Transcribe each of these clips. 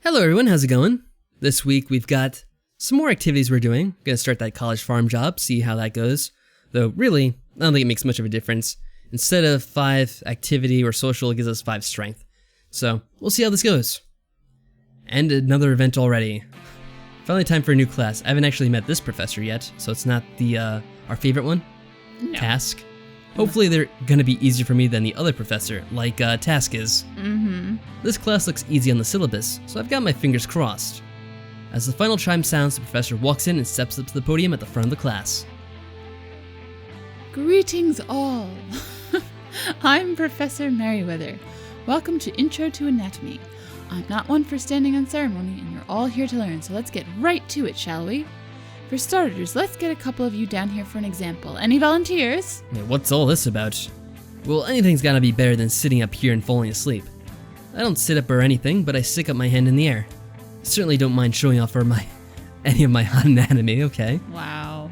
Hello everyone, how's it going? This week we've got some more activities we're doing. Gonna start that college farm job, see how that goes. Though really, I don't think it makes much of a difference. Instead of 5 activity or social, it gives us 5 strength. So, we'll see how this goes. And another event already. Finally time for a new class. I haven't actually met this professor yet, so it's not the our favorite one. No. Task. Hopefully they're gonna be easier for me than the other professor, like Task is. This class looks easy on the syllabus, so I've got my fingers crossed. As the final chime sounds, the professor walks in and steps up to the podium at the front of the class. Greetings all. I'm Professor Merriweather. Welcome to Intro to Anatomy. I'm not one for standing on ceremony, and you're all here to learn, so let's get right to it, shall we? For starters, let's get a couple of you down here for an example. Any volunteers? Yeah, what's all this about? Well, anything's gotta be better than sitting up here and falling asleep. I don't sit up or anything, but I stick up my hand in the air. I certainly don't mind showing off any of my hot anatomy, okay? Wow.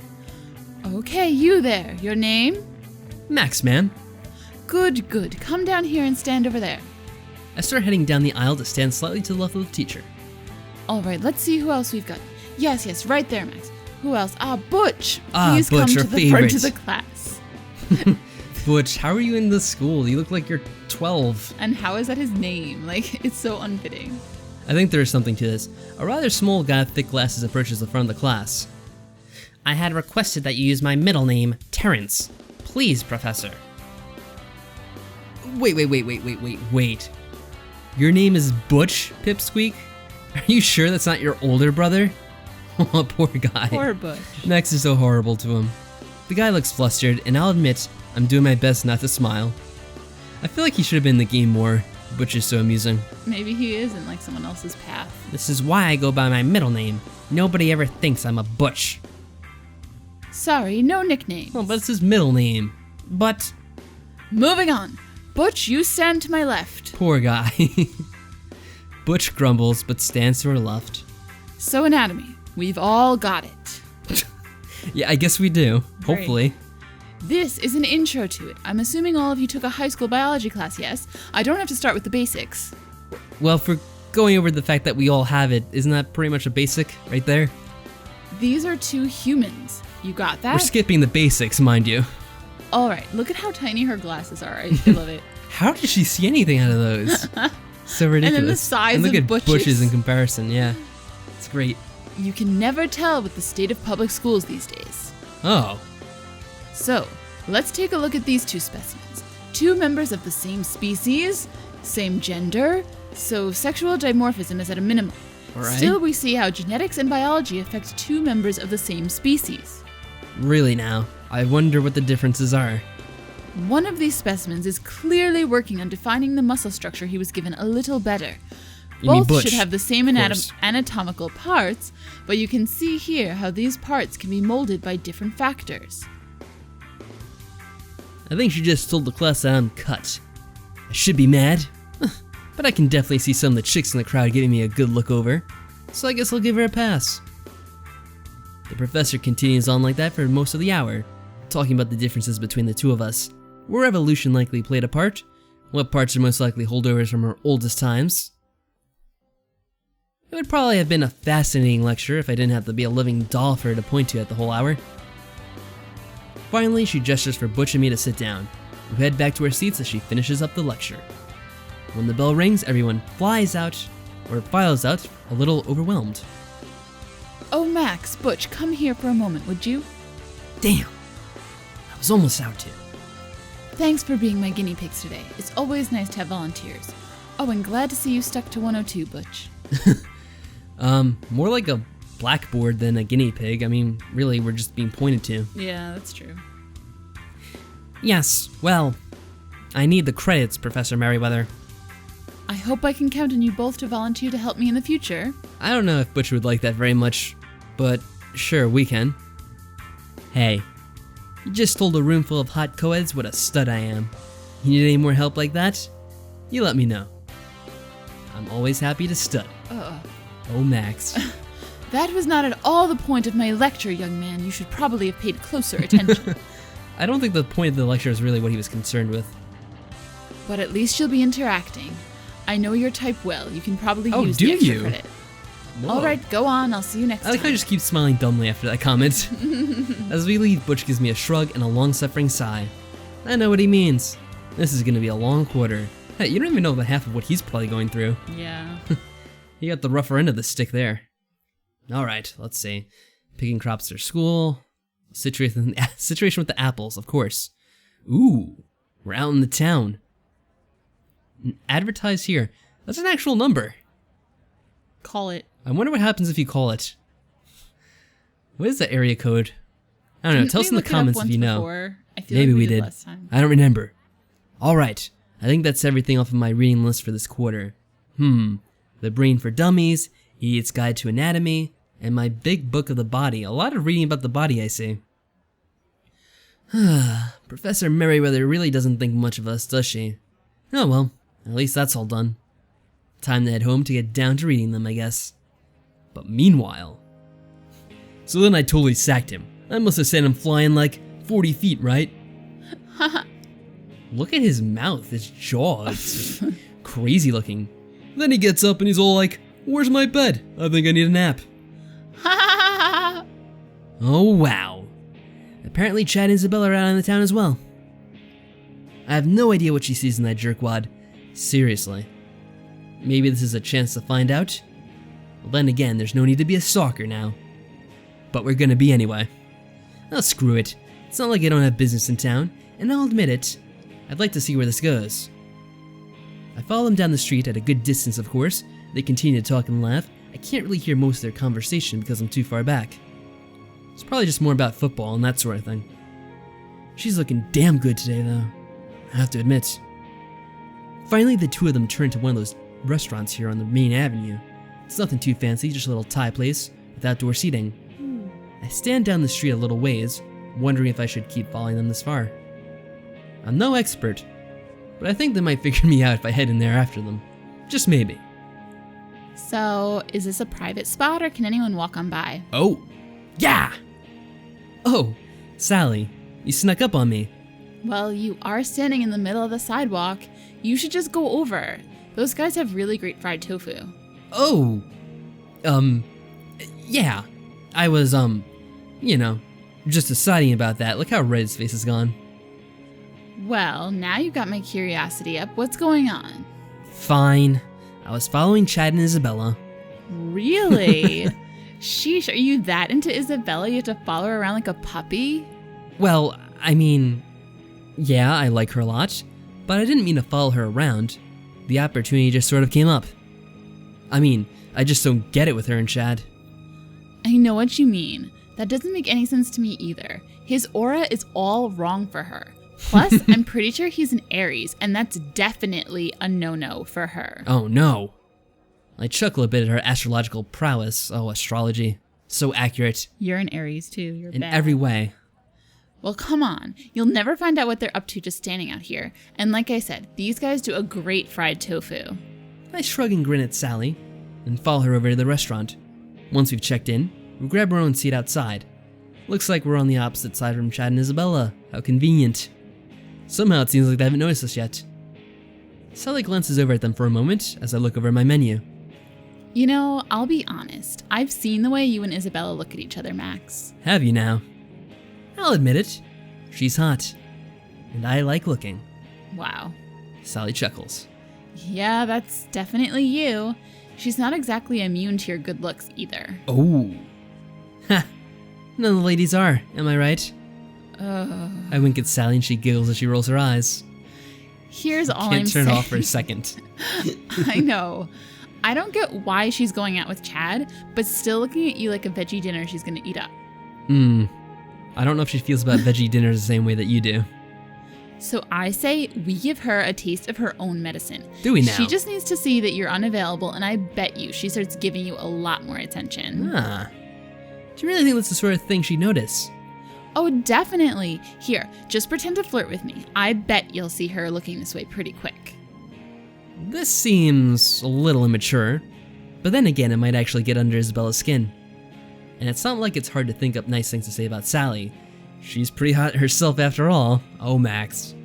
Okay, you there. Your name? Max, ma'am. Good, good. Come down here and stand over there. I start heading down the aisle to stand slightly to the left of the teacher. Alright, let's see who else we've got. Yes, right there, Max. Who else? Butch. Ah, Please Butch, come our to the front favorite. of the class. Butch, how are you in this school? You look like you're 12. And how is that his name? Like, it's so unfitting. I think there is something to this. A rather small guy with thick glasses approaches the front of the class. I had requested that you use my middle name, Terrence. Please, Professor. Wait. Your name is Butch, Pipsqueak? Are you sure that's not your older brother? Oh, poor guy. Poor Butch. Max is so horrible to him. The guy looks flustered, and I'll admit, I'm doing my best not to smile. I feel like he should have been in the game more. Butch is so amusing. Maybe he is in like someone else's path. This is why I go by my middle name. Nobody ever thinks I'm a Butch. Sorry, no nickname. Oh, but it's his middle name. But... Moving on. Butch, you stand to my left. Poor guy. Butch grumbles, but stands to her left. So anatomy. We've all got it. Yeah, I guess we do. Great. Hopefully. This is an intro to it. I'm assuming all of you took a high school biology class, yes? I don't have to start with the basics. Well, for going over the fact that we all have it, isn't that pretty much a basic right there? These are 2 humans. You got that? We're skipping the basics, mind you. Alright, look at how tiny her glasses are. I love it. How did she see anything out of those? So ridiculous. And then the size and look of at Butch's in comparison, yeah. It's great. You can never tell with the state of public schools these days. Oh. So, let's take a look at these 2 specimens. 2 members of the same species, same gender, so sexual dimorphism is at a minimum. Alright. Still, we see how genetics and biology affect 2 members of the same species. Really now? I wonder what the differences are. One of these specimens is clearly working on defining the muscle structure he was given a little better. You mean Both Butch, should have the same of course. anatomical parts, but you can see here how these parts can be molded by different factors. I think she just told the class that I'm cut. I should be mad, but I can definitely see some of the chicks in the crowd giving me a good look over, so I guess I'll give her a pass. The professor continues on like that for most of the hour, talking about the differences between the 2 of us, where evolution likely played a part, what parts are most likely holdovers from our oldest times. It would probably have been a fascinating lecture if I didn't have to be a living doll for her to point to at the whole hour. Finally, she gestures for Butch and me to sit down. We head back to our seats as she finishes up the lecture. When the bell rings, everyone files out, a little overwhelmed. Oh, Max, Butch, come here for a moment, would you? Damn! I was almost out too. Thanks for being my guinea pigs today. It's always nice to have volunteers. Oh, and glad to see you stuck to 102, Butch. More like a blackboard than a guinea pig. I mean, really, we're just being pointed to. Yeah, that's true. Yes, well, I need the credits, Professor Merriweather. I hope I can count on you both to volunteer to help me in the future. I don't know if Butch would like that very much, but sure, we can. Hey, you just told a room full of hot co-eds what a stud I am. You need any more help like that? You let me know. I'm always happy to stud. Oh, Max. That was not at all the point of my lecture, young man. You should probably have paid closer attention. I don't think the point of the lecture is really what he was concerned with. But at least you'll be interacting. I know your type well. You can probably Oh, use do the extra you? credit. Whoa. All right, go on. I'll see you next I like how time. I just keep smiling dumbly after that comment. As we leave, Butch gives me a shrug and a long-suffering sigh. I know what he means. This is gonna be a long quarter. Hey, you don't even know the half of what he's probably going through. Yeah. You got the rougher end of the stick there. Alright, let's see. Picking crops for school. Situation with the apples, of course. Ooh, we're out in the town. Advertise here. That's an actual number. Call it. I wonder what happens if you call it. What is the area code? I don't know. Didn't Tell us we in the look it up comments if once you know. before? I feel Maybe like we did. last time. I don't remember. Alright, I think that's everything off of my reading list for this quarter. The Brain for Dummies, Idiot's Guide to Anatomy, and my big book of the body. A lot of reading about the body, I see. Professor Merriweather really doesn't think much of us, does she? Oh well, at least that's all done. Time to head home to get down to reading them, I guess. But meanwhile... So then I totally sacked him. I must have sent him flying like 40 feet, right? Look at his mouth, his jaw, it's just crazy looking. Then he gets up and he's all like, "Where's my bed? I think I need a nap." Oh wow. Apparently Chad and Isabella are out in the town as well. I have no idea what she sees in that jerkwad. Seriously. Maybe this is a chance to find out? Well then again, there's no need to be a stalker now. But we're gonna be anyway. Oh, screw it. It's not like I don't have business in town, and I'll admit it. I'd like to see where this goes. I follow them down the street at a good distance, of course. They continue to talk and laugh. I can't really hear most of their conversation because I'm too far back. It's probably just more about football and that sort of thing. She's looking damn good today, though. I have to admit. Finally, the two of them turn to one of those restaurants here on the main avenue. It's nothing too fancy, just a little Thai place with outdoor seating. I stand down the street a little ways, wondering if I should keep following them this far. I'm no expert, but I think they might figure me out if I head in there after them. Just maybe. So, is this a private spot or can anyone walk on by? Oh, yeah! Oh, Sally, you snuck up on me. Well, you are standing in the middle of the sidewalk. You should just go over. Those guys have really great fried tofu. Oh, yeah. I was, you know, just deciding about that. Look how red his face has gone. Well, now you've got my curiosity up. What's going on? Fine. I was following Chad and Isabella. Really? Sheesh, are you that into Isabella you have to follow her around like a puppy? Well, I mean, yeah, I like her a lot, but I didn't mean to follow her around. The opportunity just sort of came up. I mean, I just don't get it with her and Chad. I know what you mean. That doesn't make any sense to me either. His aura is all wrong for her. Plus, I'm pretty sure he's an Aries, and that's definitely a no-no for her. Oh no. I chuckle a bit at her astrological prowess. Oh, astrology. So accurate. You're an Aries too. You're In bad. every way. Well, come on. You'll never find out what they're up to just standing out here. And like I said, these guys do a great fried tofu. I shrug and grin at Sally, and follow her over to the restaurant. Once we've checked in, we grab our own seat outside. Looks like we're on the opposite side from Chad and Isabella. How convenient. Somehow it seems like they haven't noticed us yet. Sally glances over at them for a moment as I look over my menu. You know, I'll be honest. I've seen the way you and Isabella look at each other, Max. Have you now? I'll admit it. She's hot. And I like looking. Wow. Sally chuckles. Yeah, that's definitely you. She's not exactly immune to your good looks either. Oh. Ha! None of the ladies are, am I right? I wink at Sally and she giggles as she rolls her eyes. Here's all I'm Can't saying. turn it off for a second. I know. I don't get why she's going out with Chad, but still looking at you like a veggie dinner she's gonna eat up. I don't know if she feels about veggie dinners the same way that you do. So I say we give her a taste of her own medicine. Do we now? She just needs to see that you're unavailable, and I bet you she starts giving you a lot more attention. Ah. Do you really think that's the sort of thing she'd notice? Oh, definitely. Here, just pretend to flirt with me. I bet you'll see her looking this way pretty quick. This seems a little immature, but then again, it might actually get under Isabella's skin. And it's not like it's hard to think up nice things to say about Sally. She's pretty hot herself after all. Oh, Max.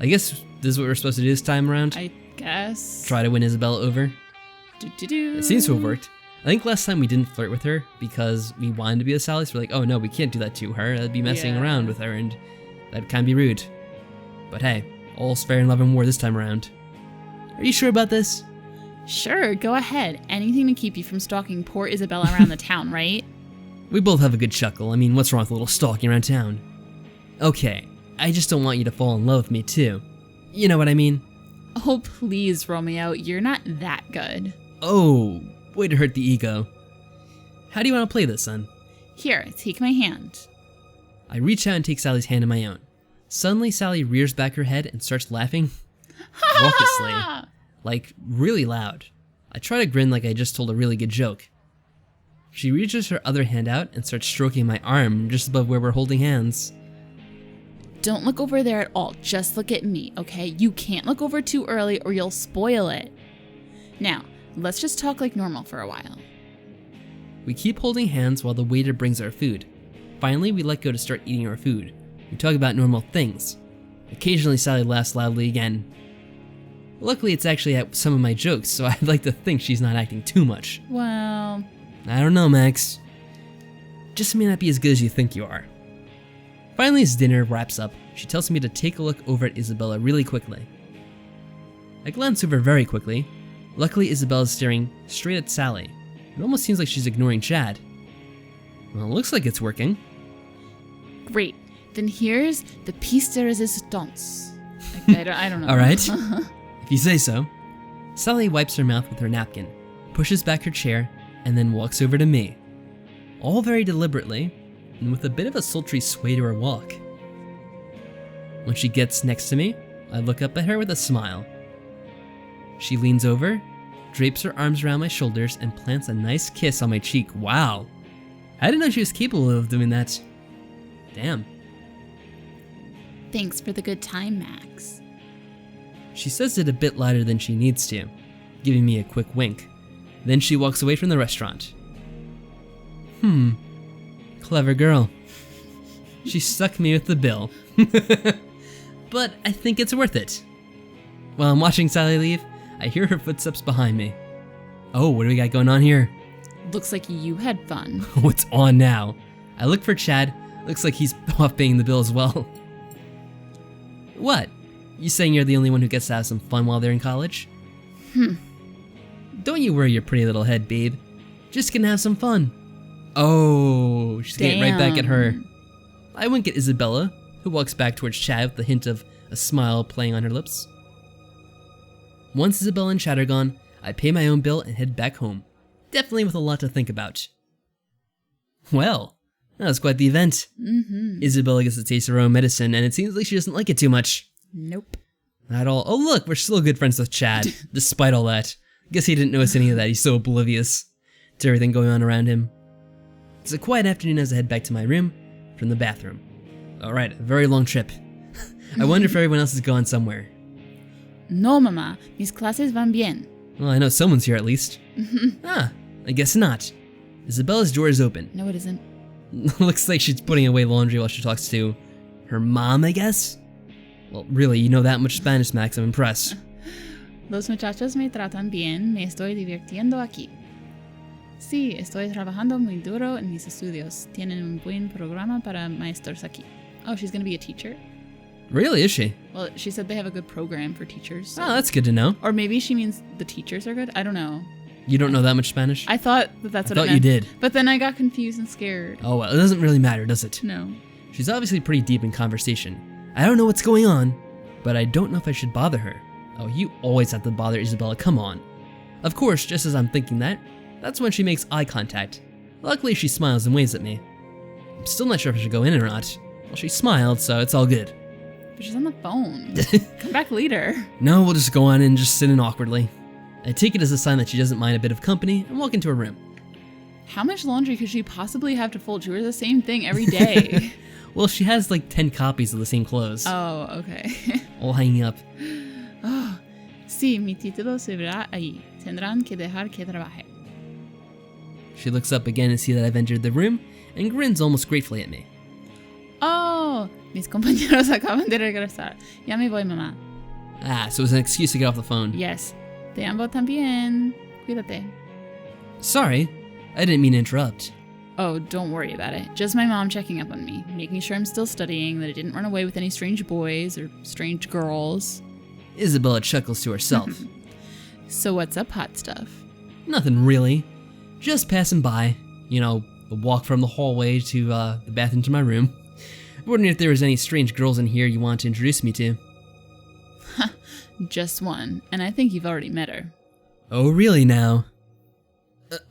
I guess this is what we're supposed to do this time around? I guess. Try to win Isabella over. It seems to have worked. I think last time we didn't flirt with her because we wanted to be with Sally, so we're like, oh no, we can't do that to her. That'd be messing around with her, and that'd kind of be rude. But hey, all's fair in love and war this time around. Are you sure about this? Sure, go ahead. Anything to keep you from stalking poor Isabella around the town, right? We both have a good chuckle. I mean, what's wrong with a little stalking around town? Okay, I just don't want you to fall in love with me too. You know what I mean? Oh, please, Romeo, you're not that good. Oh, way to hurt the ego. How do you want to play this, son? Here, take my hand. I reach out and take Sally's hand in my own. Suddenly, Sally rears back her head and starts laughing raucously, like really loud. I try to grin like I just told a really good joke. She reaches her other hand out and starts stroking my arm just above where we're holding hands. Don't look over there at all, just look at me, okay? You can't look over too early or you'll spoil it. Now, let's just talk like normal for a while. We keep holding hands while the waiter brings our food. Finally, we let go to start eating our food. We talk about normal things. Occasionally, Sally laughs loudly again. Luckily, it's actually at some of my jokes, so I'd like to think she's not acting too much. Well, I don't know, Max. Just may not be as good as you think you are. Finally, as dinner wraps up, she tells me to take a look over at Isabella really quickly. I glance over very quickly. Luckily, Isabella's staring straight at Sally. It almost seems like she's ignoring Chad. Well, it looks like it's working. great. Then here's the piece de resistance. I don't know. All right, if you say so. Sally wipes her mouth with her napkin, pushes back her chair, and then walks over to me. All very deliberately, and with a bit of a sultry sway to her walk. When she gets next to me, I look up at her with a smile. She leans over, drapes her arms around my shoulders, and plants a nice kiss on my cheek. Wow. I didn't know she was capable of doing that. Damn. Thanks for the good time, Max. She says it a bit louder than she needs to, giving me a quick wink. Then she walks away from the restaurant. Clever girl. She stuck me with the bill. But I think it's worth it. While I'm watching Sally leave, I hear her footsteps behind me. Oh, what do we got going on here? Looks like you had fun. What's on now? I look for Chad. Looks like he's off paying the bill as well. What? You saying you're the only one who gets to have some fun while they're in college? Don't you worry your pretty little head, babe. Just gonna have some fun. Oh, she's getting right back at her. I wink at Isabella, who walks back towards Chad with the hint of a smile playing on her lips. Once Isabella and Chad are gone, I pay my own bill and head back home. Definitely with a lot to think about. Well, that was quite the event. Isabella gets to taste her own medicine, and it seems like she doesn't like it too much. Nope. Not at all. Oh look, we're still good friends with Chad, despite all that. Guess he didn't notice any of that, he's so oblivious to everything going on around him. It's a quiet afternoon as I head back to my room from the bathroom. Alright, a very long trip. I wonder if everyone else has gone somewhere. No, mamá. Mis clases van bien. Well, I know someone's here at least. I guess not. Isabella's door is open. No, it isn't. Looks like she's putting away laundry while she talks to her mom, I guess? Well, really, you know that much Spanish, Max, I'm impressed. Los muchachos me tratan bien, me estoy divirtiendo aquí. Sí, estoy trabajando muy duro en mis estudios. Tienen un buen programa para maestros aquí. Oh, she's gonna be a teacher? Really, is she? Well, she said they have a good program for teachers. So. Oh, that's good to know. Or maybe she means the teachers are good? I don't know. You don't know that much Spanish? I thought that's what it meant. I thought you did. But then I got confused and scared. Oh, well, it doesn't really matter, does it? No. She's obviously pretty deep in conversation. I don't know what's going on, but I don't know if I should bother her. Oh, you always have to bother Isabella, come on. Of course, just as I'm thinking that, that's when she makes eye contact. Luckily, she smiles and waves at me. I'm still not sure if I should go in or not. Well, she smiled, so it's all good. But she's on the phone. Come back later. No, we'll just go on and just sit in awkwardly. I take it as a sign that she doesn't mind a bit of company and walk into her room. How much laundry could she possibly have to fold? She wears the same thing every day. Well, she has like 10 copies of the same clothes. Oh, okay. All hanging up. Oh, sí, mi título se verá ahí. Tendrán que dejar que trabaje. She looks up again and sees that I've entered the room and grins almost gratefully at me. Oh, mis compañeros acaban de regresar. Ya me voy, mamá. Ah, so it was an excuse to get off the phone. Yes. Te amo también. Cuídate. Sorry, I didn't mean to interrupt. Oh, don't worry about it. Just my mom checking up on me, making sure I'm still studying, that I didn't run away with any strange boys or strange girls. Isabella chuckles to herself. So what's up, hot stuff? Nothing really. Just passing by. You know, a walk from the hallway to the bathroom to my room. Wondering if there was any strange girls in here you want to introduce me to. Just one, and I think you've already met her. Oh, really now?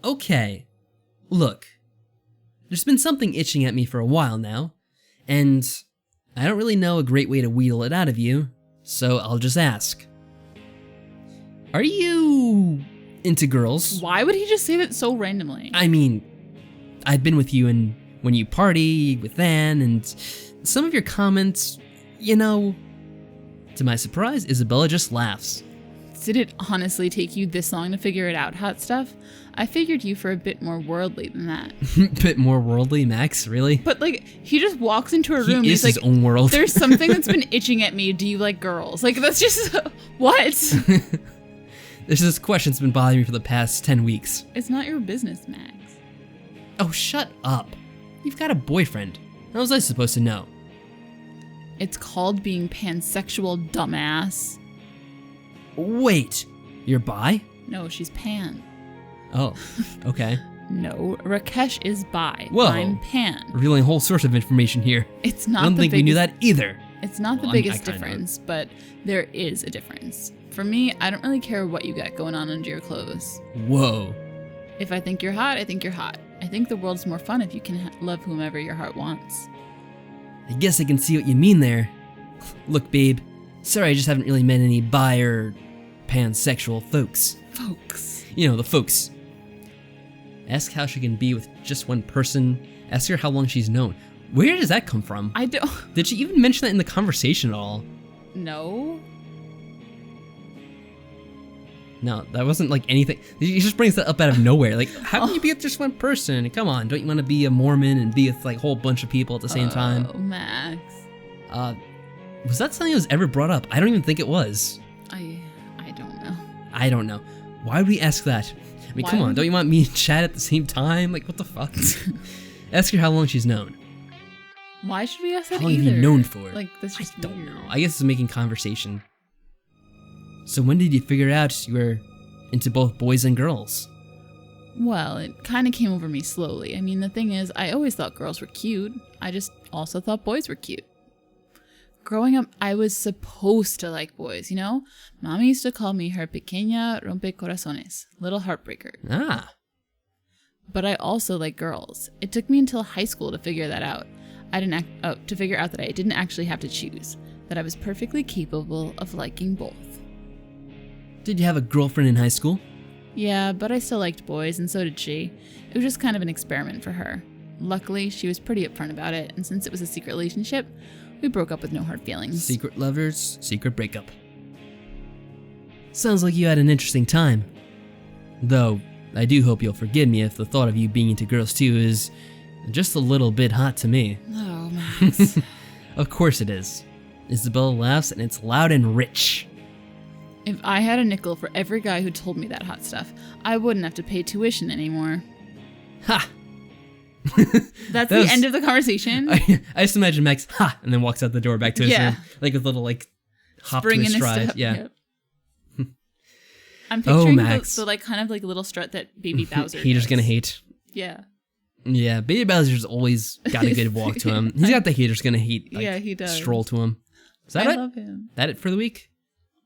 Okay. Look. There's been something itching at me for a while now, and I don't really know a great way to wheedle it out of you, so I'll just ask. Are you into girls? Why would he just say that so randomly? I mean, I've been with you and when you party with Anne, and some of your comments, you know... To my surprise, Isabella just laughs. Did it honestly take you this long to figure it out, hot stuff? I figured you for a bit more worldly than that. Bit more worldly, Max? Really? But like, he just walks into a room. He is he's his like, own world. There's something that's been itching at me. Do you like girls? Like, that's just what? This question's been bothering me for the past 10 weeks. It's not your business, Max. Oh, shut up. You've got a boyfriend. How was I supposed to know? It's called being pansexual, dumbass. Wait, you're bi? No, she's pan. Oh, okay. No, Rakesh is bi. Whoa. I'm pan. Revealing a whole source of information here. It's not I don't think we knew that either. It's not the biggest difference, but there is a difference. For me, I don't really care what you got going on under your clothes. Whoa. If I think you're hot, I think you're hot. I think the world's more fun if you can love whomever your heart wants. I guess I can see what you mean there. Look, babe. Sorry, I just haven't really met any bi or pansexual folks. Folks. You know, the folks. Ask how she can be with just one person. Ask her how long she's known. Where does that come from? I don't... Did she even mention that in the conversation at all? No. No, that wasn't like anything. He just brings that up out of nowhere. Like, how can you be with just one person? Come on, don't you want to be a Mormon and be with like a whole bunch of people at the same time? Oh, Max. Was that something that was ever brought up? I don't even think it was. I don't know. I don't know. Why would we ask that? I mean, come on, don't you want me and Chad at the same time? Like, what the fuck? Ask her how long she's known. Why should we ask that How long either? have you known for? Like, that's just I don't weird. know. I guess it's making conversation. So when did you figure out you were into both boys and girls? Well, it kind of came over me slowly. I mean, the thing is, I always thought girls were cute. I just also thought boys were cute. Growing up, I was supposed to like boys, you know? Mommy used to call me her pequeña rompecorazones, little heartbreaker. Ah. But I also like girls. It took me until high school to figure that out. To figure out that I didn't actually have to choose, that I was perfectly capable of liking both. Did you have a girlfriend in high school? Yeah, but I still liked boys, and so did she. It was just kind of an experiment for her. Luckily, she was pretty upfront about it, and since it was a secret relationship, we broke up with no hard feelings. Secret lovers, secret breakup. Sounds like you had an interesting time. Though, I do hope you'll forgive me if the thought of you being into girls too is just a little bit hot to me. Oh, Max. Of course it is. Isabella laughs and it's loud and rich. If I had a nickel for every guy who told me that hot stuff, I wouldn't have to pay tuition anymore. Ha! That's the end of the conversation. I just imagine Max, ha, and then walks out the door back to his room. Like with a little, like, hop Spring to his in stride. step. Yeah. Yep. I'm picturing Max. the like kind of like little strut that Baby Bowser Hater's does. gonna hate. Yeah. Yeah, Baby Bowser's always got a good walk to him. He's got the haters gonna hate, like, Yeah, he does. stroll to him. Is that I it? love him. That it for the week?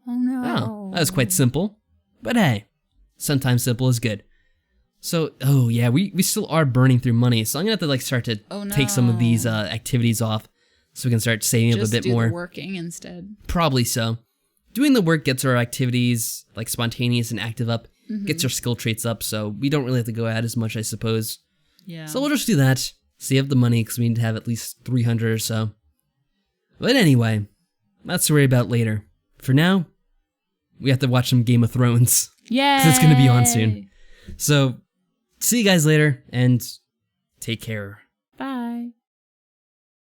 Oh no. Oh, that was quite simple. But hey, sometimes simple is good. So, oh yeah, we still are burning through money, so I'm gonna have to like start to take some of these activities off so we can start saving up a bit more. Just do the working instead. Probably so. Doing the work gets our activities like spontaneous and active up, gets our skill traits up, so we don't really have to go out as much, I suppose. Yeah. So we'll just do that. Save the money because we need to have at least 300 or so. But anyway, that's to worry about later. For now, we have to watch some Game of Thrones. Yay! Because it's going to be on soon. So, see you guys later, and take care.